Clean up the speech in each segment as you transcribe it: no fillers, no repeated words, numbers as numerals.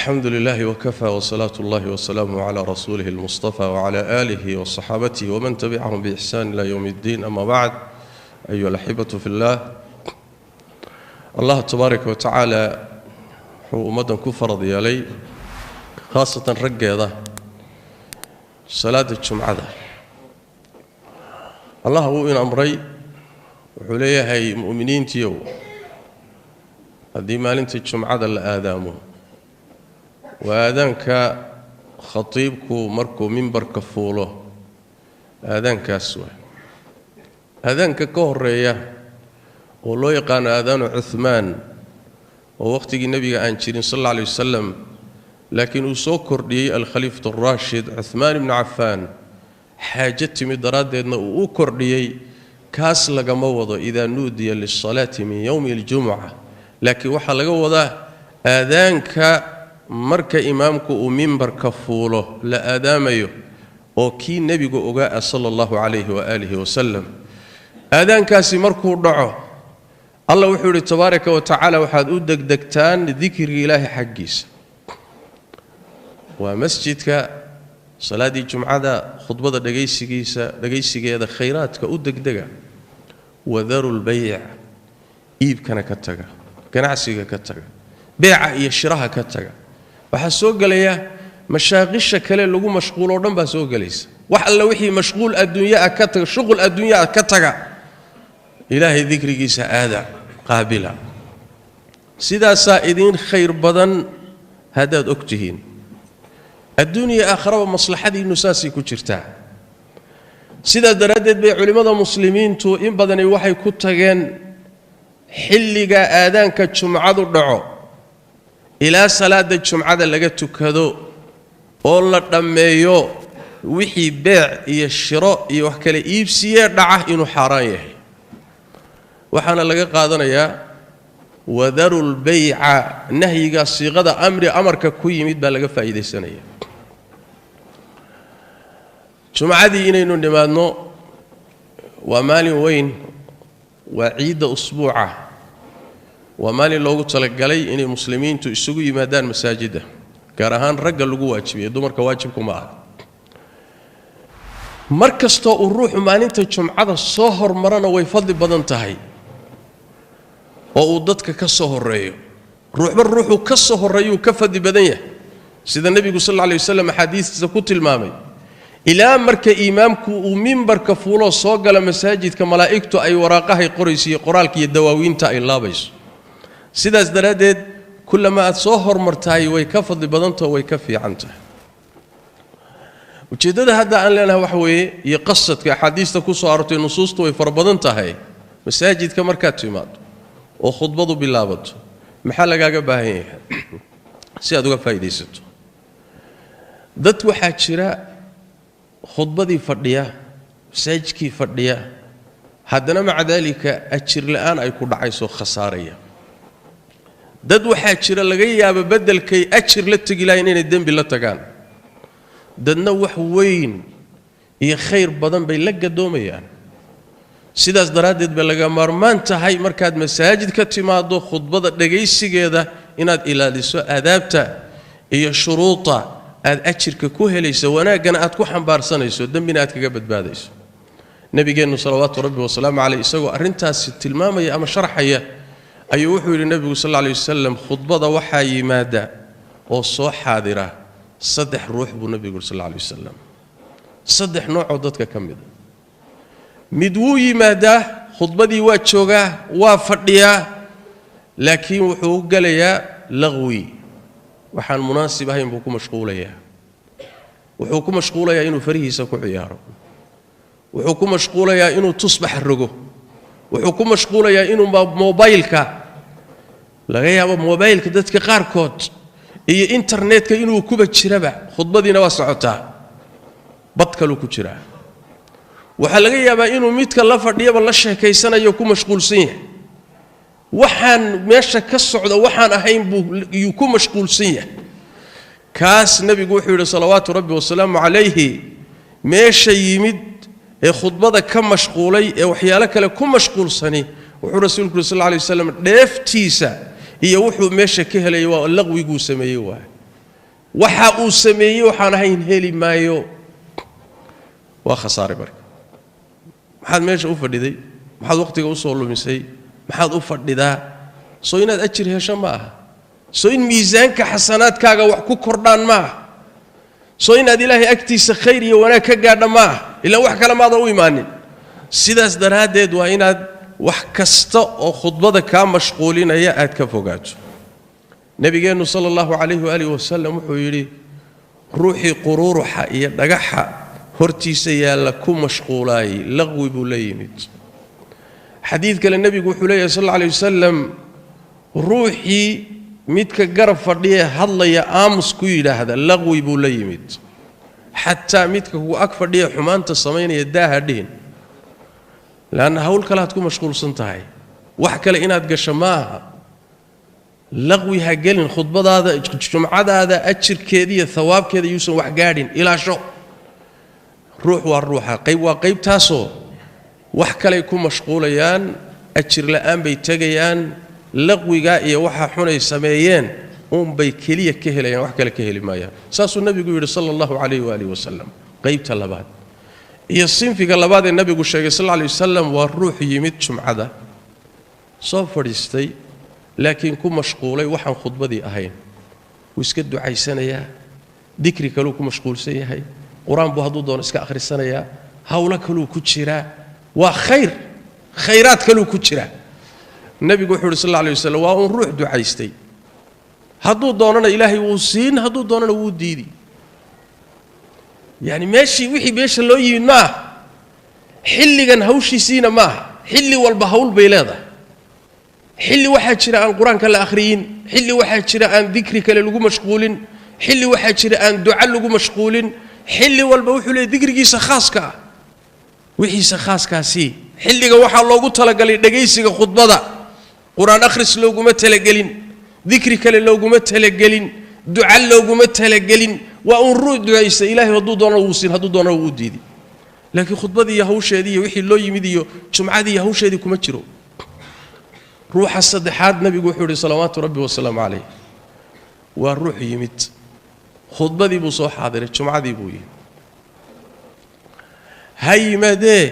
الحمد لله وكفى وصلاة الله وسلامه على رسوله المصطفى وعلى آله وصحابته ومن تبعهم بإحسان إلى يوم الدين. أما بعد، أيها الأحبة في الله تبارك وتعالى أمدا كفر ديالي خاصة رجع صلاة الجمعة. الله هو إن أمري وحليه هي مؤمنين تيو هذه مالنت الجمعة الآدامه وآذانك خطيبك مركو منبر كفوله آذانك أسوأ آذانك كهرية ولو يقان آذان عثمان ووقت النبي أنشرين صلى الله عليه وسلم لكن أسوكر لي الخليفة الراشد عثمان بن عفان حاجتي مدراد أنه أكر لي كاس لقموضة إذا نودي للصلاة من يوم الجمعة لكن وحا لقوضة آذانك marka imaamku uu minbarka fuulo la aadaamayo oo kii nabiga ogaa sallallahu alayhi wa alihi wa sallam aadaankaasi markuu dhaco Allah wuxuu yiri tabaaraka wa taala waxaad u degdegtaan dhikriga Ilaahay xaqiisa waa masjidka salaadii jumcada khudbada dhageysigeeda khayraadka u degdega wadarul bay' iibkana ka taga ganacsiga ka taga beeca iyo shiraha ka taga waxa soo galaya mashaaqisha kale lagu mashquulo dhan ba soo galaysa wax alla wixii mashquul adduunyaa ka taga shughul adduunyaa ka taga ilaahay dhikrigiisa aada qaabila sidaasa idin khayr badan hadaad ogtihiin adduunyaa aakhiraba maslaxadiinu saasi ku jirtaa sida daraadeed bay culimada muslimiintu in badan waxay ku tageen xilliga aadaanka jumcadu dhaco إلى صلاة الجمعة لقى تكذو أول دميو وحي بيع يشراء يوحكي إيبسية دعاه إنه حرايه وحنا لقى قادنا يا وذروا البيع نهي صيغة أمر ككوي ميت بلقى فايدة سنية جمعة دي إنه نمانو ومالي وين وعيد أسبوعه ومالي لوغو تلقالي إن المسلمين تسوقوا يمادان مساجده كارهان رجل لوغو واجبية دومرك واجبكم معه مركز تو الروح مالين تجمع هذا الصهر مرنا ويفضل بدن تهي وأوضتك كالصهر ريو روح بالروح كالصهر ريو كفد بدنيه سيد النبي صلى الله عليه وسلم حديث زكوت المامي إلى مرك إمامك ومنبر كفوله صوغ لمساجد كملائكته أي وراقه قريسي قرالك يدواوين تا إلا بيس sidaas daraadeed kullama aad soo hormartay way ka fadli badanto way ka fiicantahay ujeedada hadda aan leenahay wax weeye iyo qasadka xadiista ku soo arortay nusuustu way farabadan tahay masaajidka markaad timaado oo khudbadu bilaabato maxaa lagaaga baahan yahay si aad uga faa'iideysato dad waxa jira khudbadii fadhiya masaajidkii fadhiya haddana maca dalika ajir la'aan ay ku dhacayso khasaaraya dad waxaa jira laga yaabo bedelkay ajir la tagi lahayn inay dambi la tagaan dadna wax weyn iyo khayr badan bay la gadoomayaan sidaas daraadeed ba laga maarmaan tahay markaad masaajid ka timaado khudbada dhageysigeeda inaad ilaaliso aadaabta iyo shuruuda aad ajirka ku helayso wanaagana aad ku xambaarsanayso dambina aad kaga badbaadayso nabigeenu salawaatu rabbi wa salaamu alayhi isagoo arintaas tilmaamaya ama sharxaya ayuu wuxuu yiri nabigu sallallahu alayhi wasallam khudbada waxa yimaada oo soo xaadira saddex ruux buu nabigu sallallahu alayhi wasallam saddex nooc oo dadka kamid mid wuu yimaada khudbadii waa jooga waa fadhiya laakiin wuxuu galayaa laqwi waxaan munaasib ahayn buu ku mashquulayaa wuxuu ku mashquulayaa inuu farihiisa ku ciyaaro wuxuu ku mashquulayaa inuu tusbax rogo wuxuu ku mashquulayaa inuu mobilka laga yaabo mobilka dadka qaar kood iyo internetka inuu kuba jiraba khudbadiina waa socotaa badkalu ku jira waxa laga yaabaa inuu midka la fadhiyaba la sheekaysanayo ku mashquulsan yahay waxaan meesha ka socdo waxaan ahayn buu ku mashquulsan yahay kaas nabigu wuxuu yiri salawaatu rabbi wa salaamu alayhi meesha yimid ee khudbada ka mashquulay ee waxyaalo kale ku mashquulsani wuxuu rasuulku sallallahu alayhi wasallam dheeftiisa iyo wuxuu meesha ka helay waa laqwigu sameeyay waa waxa uu sameeyay waxaan ahayn heli maayo waa khasaare marka maxaad meesha u fadhiday maxaad waqtiga u soo lumisay maxaad u fadhidaa soo inaad ajir hesho ma aha soo in miisaanka xasanaadkaaga wax ku kordhaan ma aha soo inaad ilaahay agtiisa khayr iyo wanaag ka gaadha ma aha ilaa wax kale maada u imaanin sidaas daraadeed waa inaad wax kasta oo khudbada ka mashquulinaya aad ka fogaato nabigeenu sallallahu alayhi wa alihi wasallam wuxuu yiri ruuxi qururuxa iyo dhagaxa hortiisa yaala ku mashquulay laqwi buu leeyimid xadiid kale nabigu wuxuu leeyahay sallallahu alayhi wasallam ruuxi midka garab fadhiya hadlaya aamus ku yiraahda laqwi buu leeyimid hatta midka ku ag fadhiya xumaanta sameynaya daaha dhihin laana hawl kale aad ku mashquulsan tahay wax kale inaad gasho maaha laqwi ha gelin khudbadaada jumcadaada ajirkeediyo thawaabkeeda yuusan wax gaadhin ilaasho ruux waa ruuxa qayb taasoo wax kale ku mashquulayaan ajir la'aan bay tagayaan laqwiga iyo waxa xunay sameeyeen bay kaliya ka helayaan wax kale ka heli maayaan saasuu nabigu yiri sallallahu alayhi wa alihi wasallam qaybta labaad iyo sinfiga labaad ee nabigu sheegay sallallahu alayhi wasallam waa ruux yimid jumcada soo fadhiistay laakiin ku mashquulay waxaan khudbadii ahayn uu iska ducaysanayaa dhikri kale ku mashquulsan yahay quraan buu haduu doono iska akhrisanayaa hawla kale ku jira waa khayraad kale ku jira nabigu wuxuu sallallahu alayhi wasallam waa ruux ducaystay haduu doonana ilaahay wuu siin haduu doonana wuu diidi يعني ماشي وحي بيش لو يمين ما حلقا هوشي سينا ما حلي والبهول بيلاده حلي واحد شراء عن قرآن كلا آخرين حلي واحد شراء عن ذكري كلا لقو مشغولين حلي واحد شراء عن دعاء لقو مشغولين حلي والبهول لي ذكري سخاسك وحي سخاسك سي حلي واحد الله قلت لك لي دقيسك خطبة قرآن أخرس لقو متلقلين ذكري كلا لقو متلقلين دعاء لقو متلقلين وأن رد عيسى إلهي ودو دونا ووسين هدو دونا ووديدي لكن خطبتي يهوش هذه وحي لو يمديو جمعة يهوش هذه كما تشرو روح الصدحات نبي وحوري صلوات ربي والسلام عليه والروح يمت خطبتي بصو حاضر جمعة بوي هاي مدى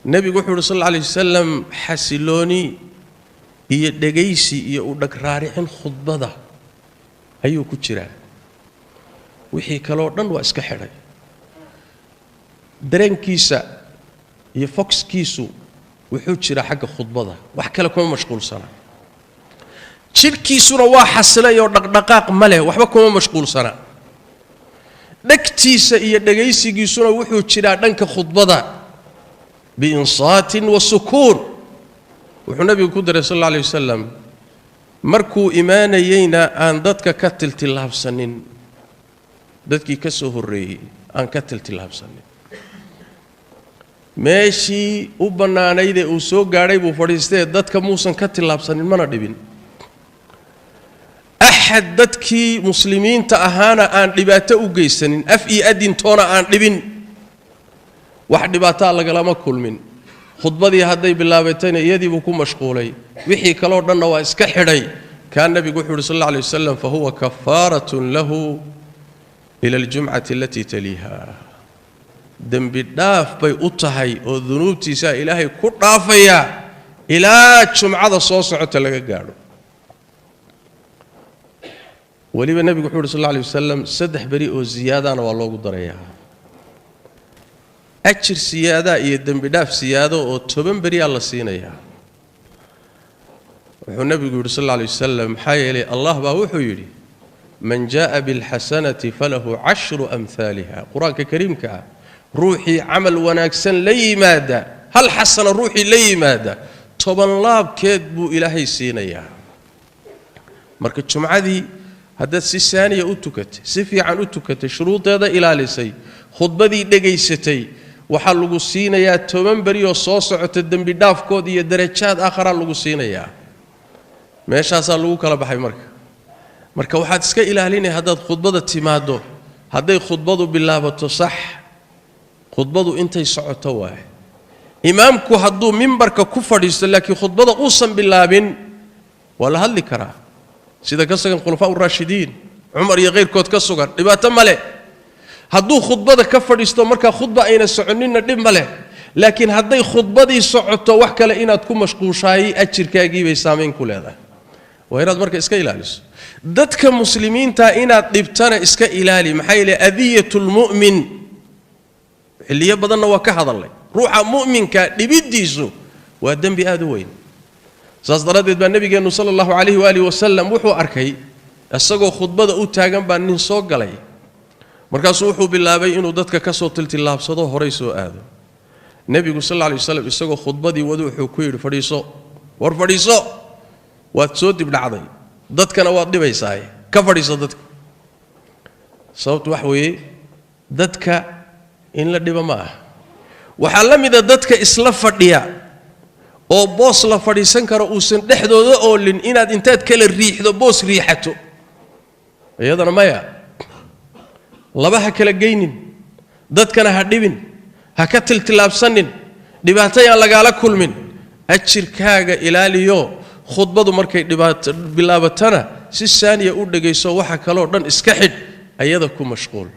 نبي وحوري صلى الله عليه وسلم حسلوني هي دقيسي هي ودك رارحين خطبة أيو كتشرا wixii kale oo dhan waa iska xidhay dareenkiisa iyo foxkiisu wuxuu jira xagga khudbada wax kale kuma mashquulsana jirkiisuna waa xasilay oo dhaqdhaqaaq ma leh waxba kuma mashquulsana dhagtiisa iyo dhagaysigiisuna wuxuu jira dhanka khudbada biinsaatin wa sukuun wuxuu nabigu ku daray sallallahu alayhi wasallam markuu iimaanayayna aan dadka ka tiltilaabsanin dadkii ka soo horeeyay aan ka tiltilaabsanin meeshii u banaanayd uu soo gaaray buu fadhiistay dadka muusan ka tilaabsanin mana dhibin axad dadkii muslimiinta ahaana aan dhibaato u geysanin af iyo adin toona aan dhibin wax dhibaato laga lama kulmin khudbadii haday bilaabatayna iyadii buu ku mashquulay wixii kale oo dhanna waa iska xidhay kaan nabigu wuxuu sallallahu alayhi wasallam fa huwa kafaaratun lahu إلى الجمعة التي تليها ذنب الداف بي أطهي وذنوبتي سا إلهي كرافيا إلى جمعة صوصعة لك قالوا ولي النبي صلى الله عليه وسلم سدح بريء الزيادة أنا والله قدر إياها أجر سيادة يدنب داف سيادة وتبن بريء الله سينا إياها والنبي صلى الله عليه وسلم حي لي الله باوحو يري من جاء بالحسنة فله 10 أمثالها قرآن كريم كا روحي عمل وناكسن لي ماذا هل حسن روحي لي ماذا طبعا الله كذبوا إلهي سينيا مركز جمعة دي هذا سيسانية أتكت سفي عن أتكت شروط هذا إلى لسي خطبة دي دقيستي وحلقوا سينيا تمن بريو صوصعة الدم بداف كودي درجات آخر لقوا سينيا ماشي أصلوا كلا بحي مركز marka waxaad iska ilaalinay hadaad khudbada timaado haday khudbadu bilaabato sax khudbadu intay socoto waa imaamku haduu minbarka ku fadhiisto laakiin khudbada uusan bilaabin wala hadli kara sida ka sagan khulafaa ar-raashidiin عمر يغير كود كسوغر دباته ماله هدو خطبه كفديستو marka khudba ayna soconina dhib male laakiin haday khudbadii socoto wax kale inaad ku mashquushay ajirkaagii bay saameyn ku leedahay ويراد marka iska ilaaliso dadka muslimiinta inaad dhibtana iska ilaali maxay leeyahay adiyatul mu'min xilliyo badanna waa ka hadalay ruuxa mu'minka dhibidiisu waa dambi aad u weyn saas daradeed baa nabigeenu sallallahu alayhi wa alihi wasallam wuxuu arkay asagoo khudbada u taagan baa nin soo galay markaasuu wuxuu bilaabay inuu dadka ka soo tiltilaabsado horay soo aado nabigu sallallahu alayhi wasallam isagoo khudbadii wadu wuxuu ku yiri fadhiiso war fadhiiso waad soo dib dhacday dadkana waad dhibaysaa ka fadhiiso dadka sababtu wax weeye dadka in la dhiba ma ah waxa la mid ah dadka isla fadhiya oo boos la fadhiisan karo uusan dhexdooda oolin inaad intaad kala riixdo boos riixato iyadana maya labaha kala geynin dadkana ha dhibin ha ka tiltilaabsanin dhibaatayaan lagaala kulmin ajirkaaga ilaaliyo khudbadu markay dhibaato bilaabatana si saaniya u dhageyso waxa kale oo dhan iska xid ayada ku mashquul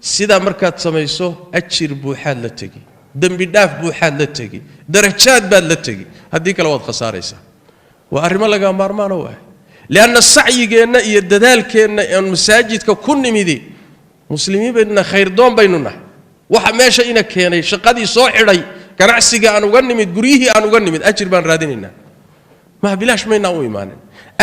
sida markaad samayso ajir buuxaad la tagi dambi dhaaf buuxaad la tagi darajaad baad la tagi hadii kale waad khasaaraysaa waa arimo laga maarmaan oo ah laana sacyigeena iyo dadaalkeena ee masaajidka ku nimidi muslimiin bayna khayr doon baynuna waxa meesha ina keenay shaqadii soo xidhay ganacsiga aan uga nimid guriyihii aan uga nimid ajir baan raadinayna ما بلاش ما يناوي إيمانا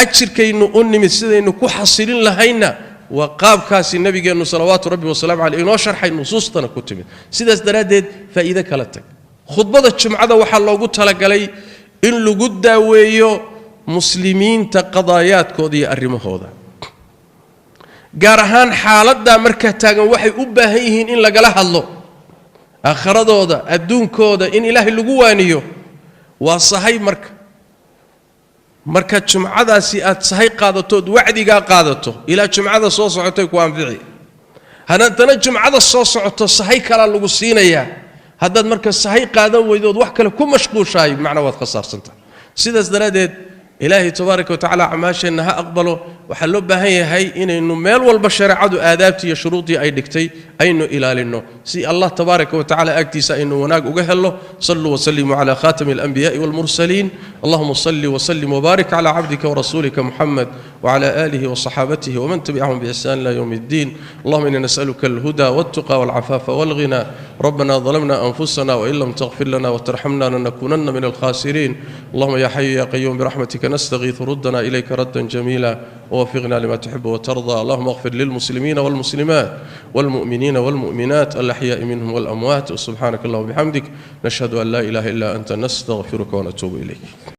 أجر كينو أني مثل إنه كحصلين لهينا وقاب كاس النبي جل صلوات ربي والسلام عليه إنه شرح النصوص تنا كتبه سيدس درادد فإذا كلتك خطبة الجمعة وحال لو قلت لك علي إن لو قد ويو مسلمين تقضايات كودي أرمه هذا جارهان حالات دا مركه تاجن وحي أبهيهن إن لقلها الله آخر هذا الدون كودا إن إله اللي جوانيو وصحيح marka jumcadaasi aad sahay qaadato wacdiga qaadato ila jumcada soo socotay ku anfici hadana jumcada soo socoto sahay kala lagu siinaya hadad marka sahay qaadan weydood wax kale ku mashquushay macna waad khasaarsanta sidaas daraadeed ilaahi tabaaraka wa taala amaashana ha aqbalo waxa loo baahan yahay inaynu meel walba shariicadu aadaabti iyo shuruudii ay dhigtay aynu ilaalino si Allah tabaaraka wa taala agtiisa aynu wanaag uga helo sallu wa sallimu ala khatamil anbiya'i wal mursalin allahumma salli wa sallim wa barik ala abdika wa rasulika muhammad wa ala alihi wa sahabatihi wa man tabi'ahum bi ihsan ila yawmiddin allahumma inna nas'aluka al huda wat tuqa wal afafa wal ghina rabbana zalamna anfusana wa illam taghfir lana wa tarhamna lanakunanna min al khasirin allahumma ya hayyu ya qayyum bi rahmatika نستغيث ردنا إليك ردا جميلا ووفقنا لما تحب وترضى اللهم اغفر للمسلمين والمسلمات والمؤمنين والمؤمنات الأحياء منهم والأموات وسبحانك اللهم وبحمدك نشهد أن لا إله إلا أنت نستغفرك ونتوب إليك